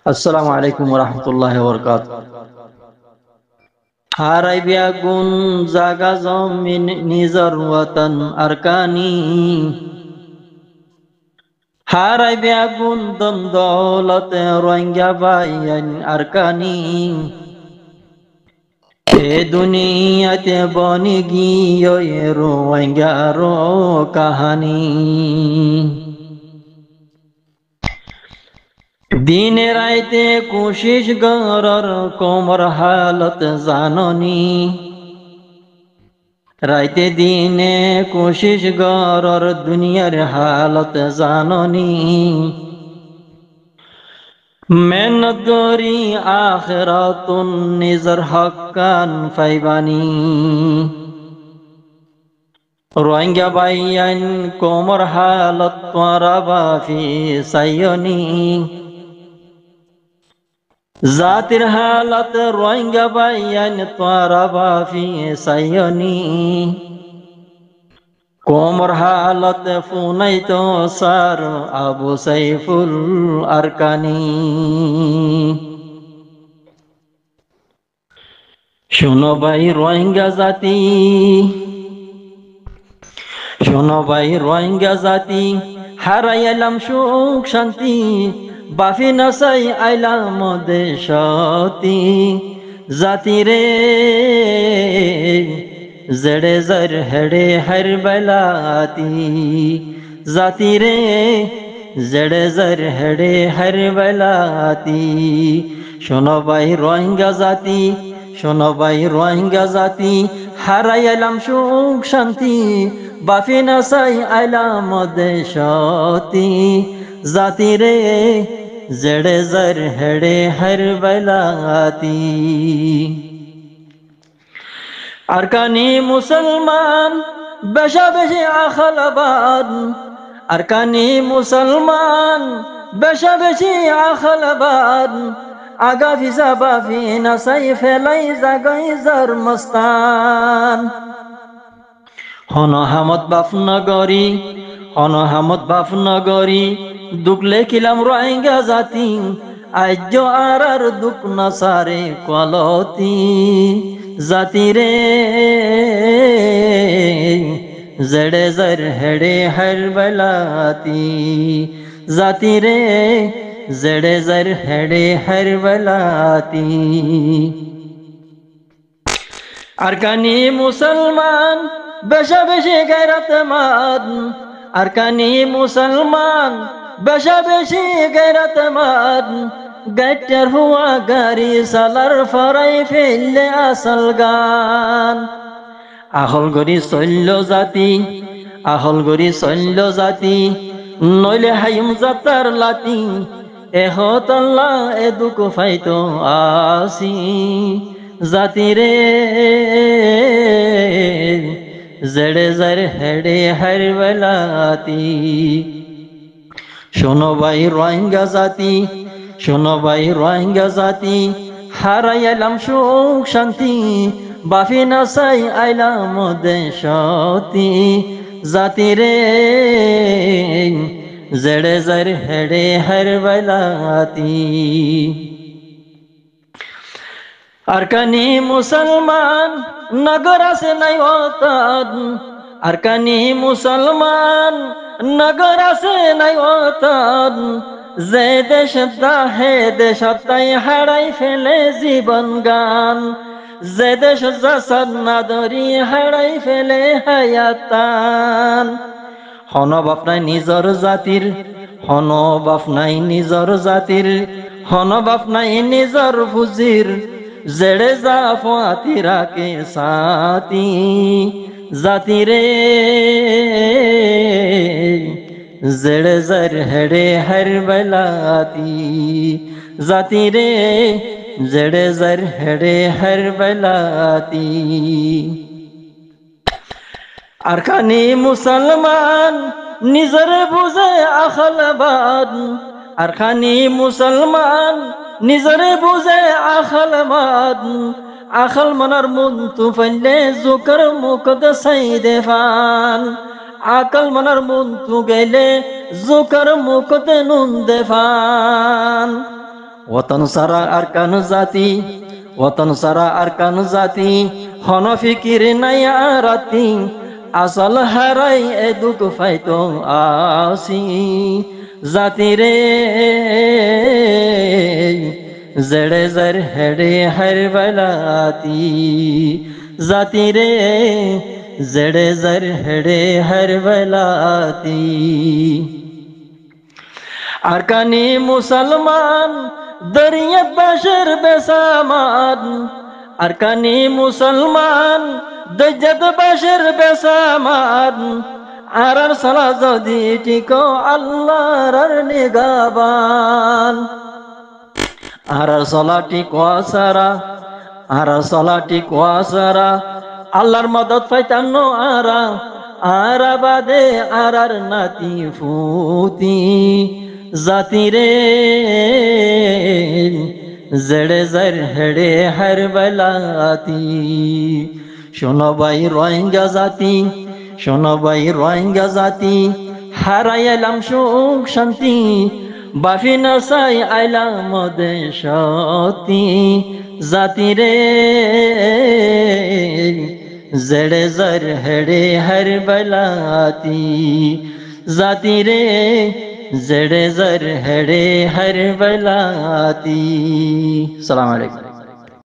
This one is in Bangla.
আসসালামু আলাইকুম ওয়া রাহমাতুল্লাহি ওয়া বারাকাতুহু। হারাইবে আগুন জাগা জমিন নিজর ওয়াতান আরকানি, হারাইবে আগুন দম দৌলতে রোহিঙ্গা বাইন আরকানি। এ দুনিয়াতে বনি গিয়ে রোহিঙ্গারো কাহানি। দিনে রাইতে কোশিশ গরর কোমর হালত জাননি, রাইতে দিনে কোশিশ গরর দুনিয়ার হালত জাননি। মেহনত করি আখিরাতুন নিজর হক্কান ফাইবানি। রোহিঙ্গা বাইয়ান কোমর হালত তোরা বাফি সাইয়নি। জাতির হালত রোহিঙ্গা বাইয়ান তোরা বাফি সাইয়নি। কোমর হালত ফুনাই তো সার আবু সাইফুল আরকানি। শোনো ভাই রোহিঙ্গা জাতি, শোনো ভাই রোহিঙ্গা জাতি, হারাই এলাম সুখ শান্তি, বাফি নাসাই আইলাম দেশতি। জাতি রে জড়ে জর হেড়ে হর বেলাতি, জাতি রে জড়ে জর হেড়ে হর বেলাতি। শোনো ভাই রোহিঙ্গা জাতি, শোনো ভাই রোহিঙ্গা জাতি, হারাই এলাম সুখ শান্তি, বাফি নাসাই আইলাম দেশতি। জাতি রে জড়ে জর হেড়ে হর বেলাতি। আরকানি মুসলমান বেশা বেশি আখলাবাদ, আরকানি মুসলমান বেশা বেশি আখলাবাদ। আগা ফিসা বাফি নাসাই ফেলাই জাগাই জার মস্তান। হন হামদ বাফ নগরী, হন হামদ বাফ নগরী, দুকলে কিলাম রোহিঙ্গা জাতি, আজ্য আর দুক নসারে কলতি। জাতি রে জড়ে জর হেড়ে হর বেলাতি, জাতি রে জড়ে জর হেড়ে হর বেলাতি। আরকানি মুসলমান বেশা বেশি গায়রতমন্দ, আরকানি মুসলমান বেশা বেশি গায়রতমন্দ। গাইটার হুয়া গাড়ি সালার ফরাই ফেললে আসল গান। আহল গরি চল্য জাতি, আহল গরি চল্য জাতি, নইলে হাইম যাত্রার লাতি। এহত আল্লাহ এ দুঃখ ফাইতো আসি। জাতি রে জড়ে জর হেড়ে হর বেলাতি। শোনো ভাই রোহিঙ্গা জাতি, শোনো ভাই রোহিঙ্গা জাতি, হারাই এলাম সুখ শান্তি, বাফি নাসাই আইলাম দেশতি। জাতি রে জড়ে জর হেড়ে হর বেলাতি। আরকানি মুসলমান নগর আছে নাই ওতাদ, আরকানি মুসলমান নগর আছে নাই ওতাদ। যে দেশ হে দেশ তাই হারাই ফেলে জীবন গান, যে দেশ জাসাদ নাদরি হারাই ফেলে হায়াতান। হন বাপ নাই নিজর জাতির, হন বাপ নাই নিজর জাতির, হন বাপ নাই নিজর ফুজির। জড়ে যা ফাতি রাকে সাথী। জাতি রে জড়ে জর হেড়ে হর বেলাতি, জাতি রে জড়ে জর হেড়ে হর বেলাতি। আরকানি মুসলমান নিজর বুঝে আখলাবাদ, আরকানি মুসলমান নিজরে বুঝে আখলাবাদ। আখল মনার মন তু ফেললে জুকর মুকদ সাইদে ফান। আকল মনার মন তু গেলে জুকর মুকদ নুন দেফান। ওতন সারা আর কান জাতি, ওতন সারা আর কান জাতি, হন ফিকির নাই আরাতি, আসল হারাই এ দুঃখ ফাইতো আসি। জাতি রে জড়ে জর হেড়ে হর বলাতি, জাতি রে জড়ে জর হেড়ে হর বলাতি। আরকানি মুসলমান দরিয়া বাশর বেসামান, আরকানি মুসলমান দজ্জত বাশর বেসামান, আরার সালা যদি টিকো আল্লাহর নিগাবান। আরার সালাটি কোয়াসারা, আরার সালাটি কোয়াসারা, আল্লাহর মদত পাইতাম আরা, আরা বাদে আরার নাতি ফুতি। জাতি রে জড়ে জর হেড়ে হর বলাতি। শোনো ভাই রোহিঙ্গা জাতি, শোনো ভাই রোহিঙ্গা জাতি, হারাইলাম সুখ শান্তি, বাফি নসাই আইলাম দেশতি। জাতি রে জড়ে জর হেড়ে হর বলাতি, জাতি রে জড়ে জর হেড়ে হর বলাতি। সালাম আলাইকুম।